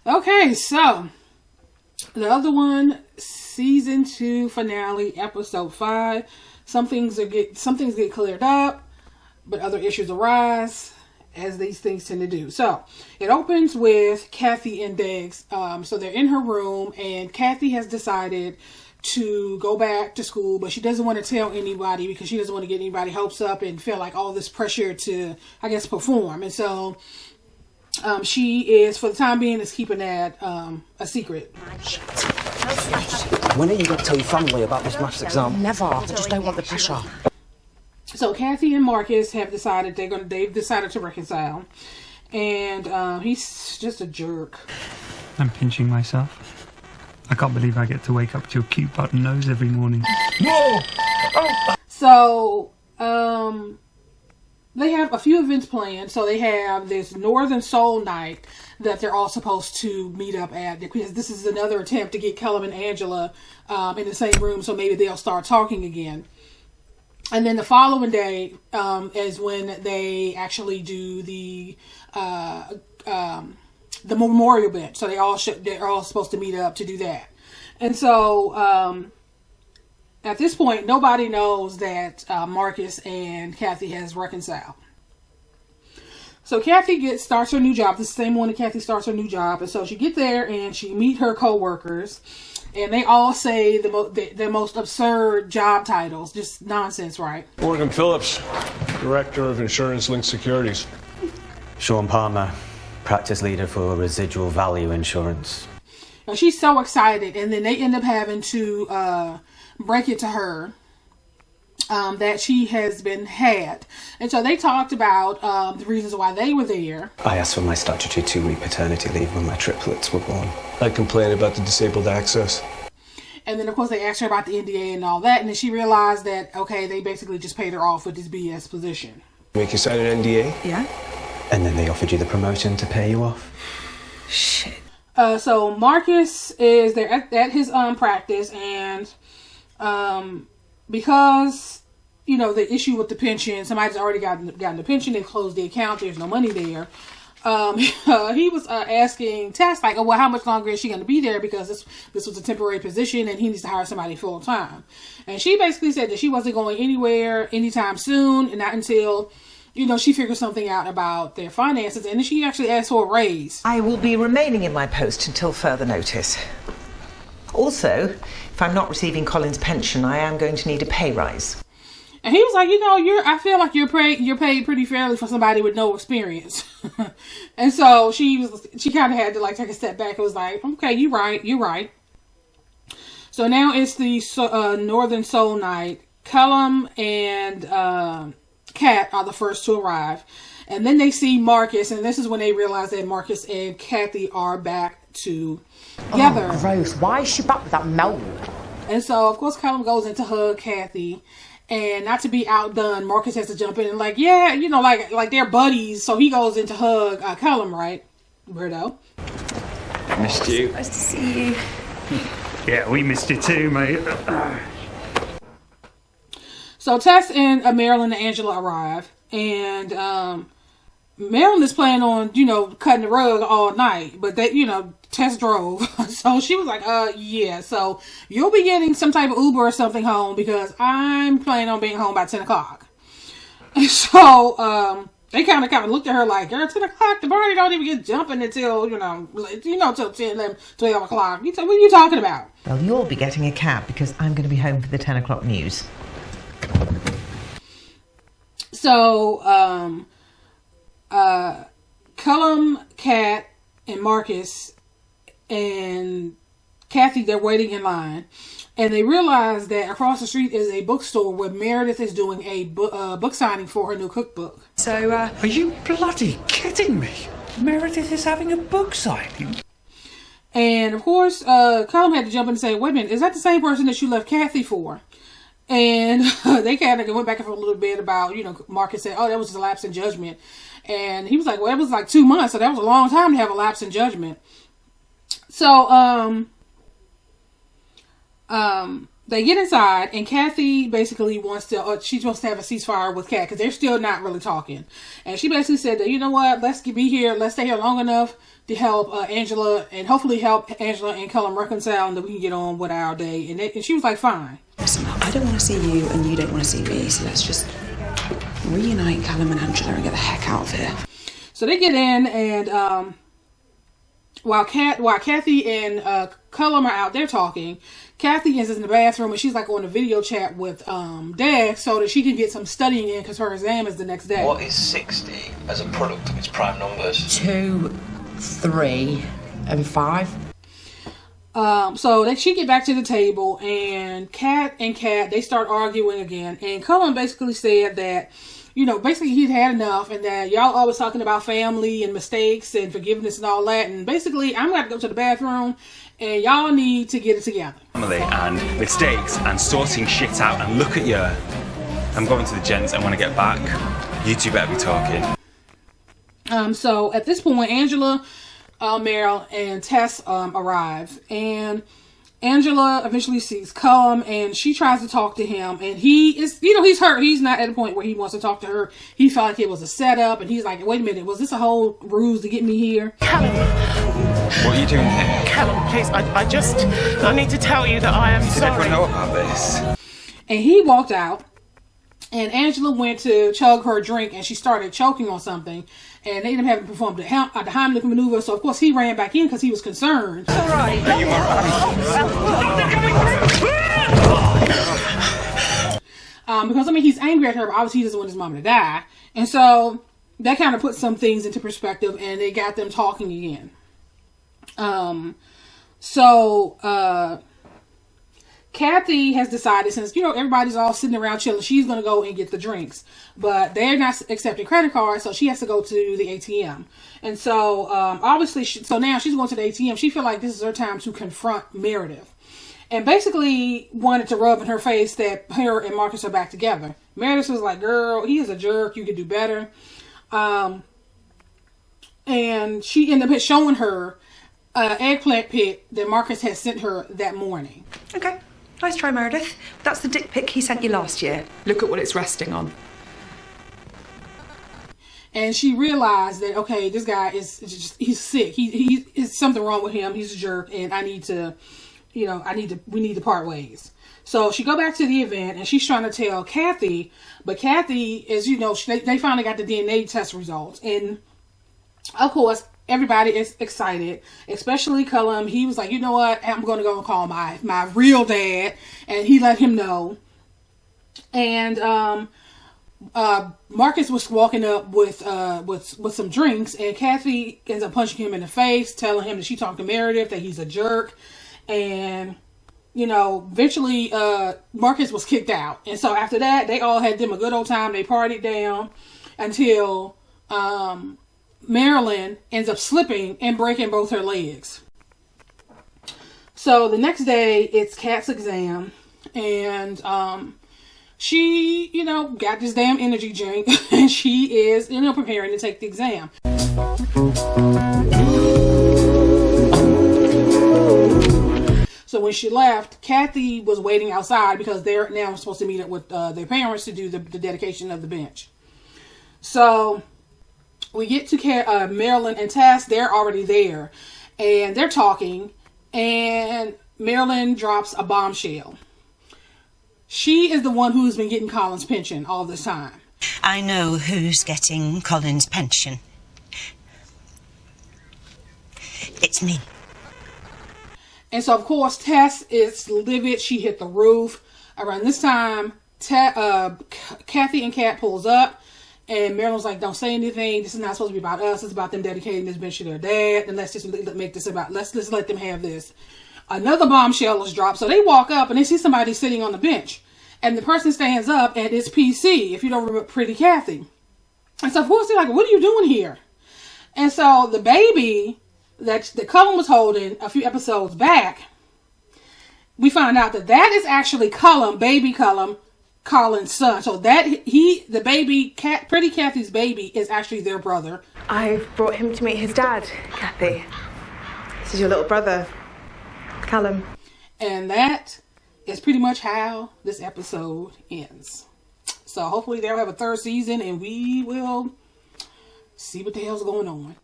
Okay, so the other one, season 2 finale, episode 5. Some things get cleared up, but other issues arise, as these things tend to do. So it opens with Cathy and Diggs. So they're in her room, and Cathy has decided to go back to school, but she doesn't want to tell anybody because she doesn't want to get anybody hopes up and feel like all this pressure to, I guess, perform. And so she is, for the time being, is keeping that a secret. When are you going to tell your family about this maths exam? Never. I just don't want the pressure. So Cathy and Marcus have decided they've decided to reconcile, and he's just a jerk. I'm pinching myself. I can't believe I get to wake up to your cute button nose every morning. No! Oh. So they have a few events planned. So they have this Northern Soul Night that they're all supposed to meet up at, because this is another attempt to get Colin and Angela in the same room, so maybe they'll start talking again. And then the following day is when they actually do the memorial bench. So they're all supposed to meet up to do that. And so at this point, nobody knows that Marcus and Cathy has reconciled. So Cathy starts her new job. This is the same one that Cathy starts her new job. And so she get there and she meet her co-workers. And they all say the most absurd job titles. Just nonsense, right? Morgan Phillips, Director of Insurance-Linked Securities. Sean Palmer, Practice Leader for Residual Value Insurance. Now, she's so excited. And then they end up having to break it to her that she has been had. And so they talked about the reasons why they were there. I asked for my statutory 2-week paternity leave when my triplets were born. I complained about the disabled access. And then, of course, they asked her about the NDA and all that. And then she realized that, okay, they basically just paid her off with this BS position. Make you sign an NDA? Yeah. And then they offered you the promotion to pay you off. Shit. So Marcus is there at his practice, and because, you know, the issue with the pension, somebody's already gotten the pension, they closed the account, there's no money there. He was asking Tess, like, oh, well, how much longer is she going to be there? Because this was a temporary position and he needs to hire somebody full time. And she basically said that she wasn't going anywhere anytime soon, and not until, you know, she figured something out about their finances. And then she actually asked for a raise. I will be remaining in my post until further notice. Also, if I'm not receiving Colin's pension, I am going to need a pay rise. And he was like, you know, I feel like you're paid pretty fairly for somebody with no experience. And so she kind of had to, like, take a step back and was like, okay, you're right. So now it's the Northern Soul Night. Colin and Cat are the first to arrive. And then they see Marcus, and this is when they realize that Marcus and Cathy are back together. Oh, gross. Why is she back with that mold? And so, of course, Colin goes in to hug Cathy. And not to be outdone, Marcus has to jump in and, like, yeah, you know, like they're buddies. So he goes in to hug Colin, right? Weirdo. Missed you. Nice to see you. Yeah, we missed you too, mate. So Tess and Marilyn and Angela arrive. And Marilyn is planning on, you know, cutting the rug all night. But they, you know, Tess drove. So she was like, yeah. So you'll be getting some type of Uber or something home, because I'm planning on being home by 10 o'clock. And so they kind of looked at her like, girl, 10 o'clock? The party don't even get jumping until, till 10, 11, 12 o'clock. What are you talking about? Well, you'll be getting a cab because I'm going to be home for the 10 o'clock news. So, Colin, Cat, and Marcus and Cathy, they're waiting in line, and they realize that across the street is a bookstore where Meredith is doing a book signing for her new cookbook. So, Are you bloody kidding me? Meredith is having a book signing. And of course, Colin had to jump in and say, wait a minute, is that the same person that you left Cathy for? And they kind of went back and forth a little bit about, Marcus said, oh, that was just a lapse in judgment. And he was like, well, it was like 2 months, so that was a long time to have a lapse in judgment. So, they get inside, and Cathy basically wants to have a ceasefire with Cat because they're still not really talking. And she basically said that, you know what, let's stay here long enough to help Angela, and hopefully help Angela and Colin reconcile, and that we can get on with our day. And she was like, fine. Listen, I don't want to see you, and you don't want to see me, so let's just reunite Callum and Angela and get the heck out of here. So they get in, and while Cathy and Colin are out there talking, Cathy is in the bathroom, and she's like on a video chat with Dad so that she can get some studying in because her exam is the next day. What is 60 as a product of its prime numbers? 2, 3, and 5. So she get back to the table, and Cat, they start arguing again. And Colin basically said that, basically he'd had enough, and that y'all always talking about family and mistakes and forgiveness and all that. And basically, I'm going to have to go to the bathroom, and y'all need to get it together. Family and mistakes and sorting shit out, and look at you. I'm going to the gents. I want to get back. You two better be talking. So at this point, Angela, Meryl, and Tess arrive, and Angela eventually sees Colin, and she tries to talk to him, and he is, he's hurt. He's not at a point where he wants to talk to her. He felt like it was a setup, and he's like, wait a minute, was this a whole ruse to get me here? Callum. What are you doing here? Callum, please, I need to tell you that I am sorry. Did everyone know about this? And he walked out, and Angela went to chug her drink, and she started choking on something, and they ended up having to perform the Heimlich maneuver. So of course he ran back in because he was concerned. All right. Are you alright? Because he's angry at her, but obviously he doesn't want his mom to die, and so that kind of put some things into perspective, and they got them talking again. Cathy has decided, since, everybody's all sitting around chilling, she's going to go and get the drinks. But they're not accepting credit cards, so she has to go to the ATM. And so, obviously, so now she's going to the ATM. She feels like this is her time to confront Meredith. And basically wanted to rub in her face that her and Marcus are back together. Meredith was like, girl, he is a jerk. You could do better. And she ended up showing her eggplant pic that Marcus had sent her that morning. Okay. Nice try, Meredith. That's the dick pic he sent you last year. Look at what it's resting on. And she realized that, okay, this guy he's sick. He's something wrong with him. He's a jerk, and we need to part ways. So she go back to the event, and she's trying to tell Cathy, but Cathy is, they finally got the DNA test results. And of course, everybody is excited, especially Colin. He was like, you know what? I'm going to go and call my real dad. And he let him know. And Marcus was walking up with some drinks, and Cathy ends up punching him in the face, telling him that she talked to Meredith, that he's a jerk. And, eventually Marcus was kicked out. And so after that, they all had them a good old time. They partied down until Marilyn ends up slipping and breaking both her legs. So the next day, it's Kat's exam, and she, got this damn energy drink, and she is, preparing to take the exam. So when she left, Cathy was waiting outside because they're now supposed to meet up with their parents to do the dedication of the bench. So we get to Marilyn and Tess. They're already there, and they're talking, and Marilyn drops a bombshell. She is the one who's been getting Colin's pension all this time. I know who's getting Colin's pension. It's me. And so, of course, Tess is livid. She hit the roof. Around this time, Cathy and Cat pulls up. And Marilyn's like, don't say anything. This is not supposed to be about us. It's about them dedicating this bench to their dad. And let's just make this about, let's just let them have this. Another bombshell is dropped. So they walk up and they see somebody sitting on the bench. And the person stands up, and it's PC, if you don't remember Pretty Cathy. And so, of course, they're like, what are you doing here? And so the baby that Colin was holding a few episodes back, we found out that is actually Colin, baby Colin, Colin's son. So the baby, Pretty Cathy's baby, is actually their brother. I've brought him to meet his dad, Cathy. This is your little brother, Callum. And that is pretty much how this episode ends. So hopefully they'll have a third season and we will see what the hell's going on.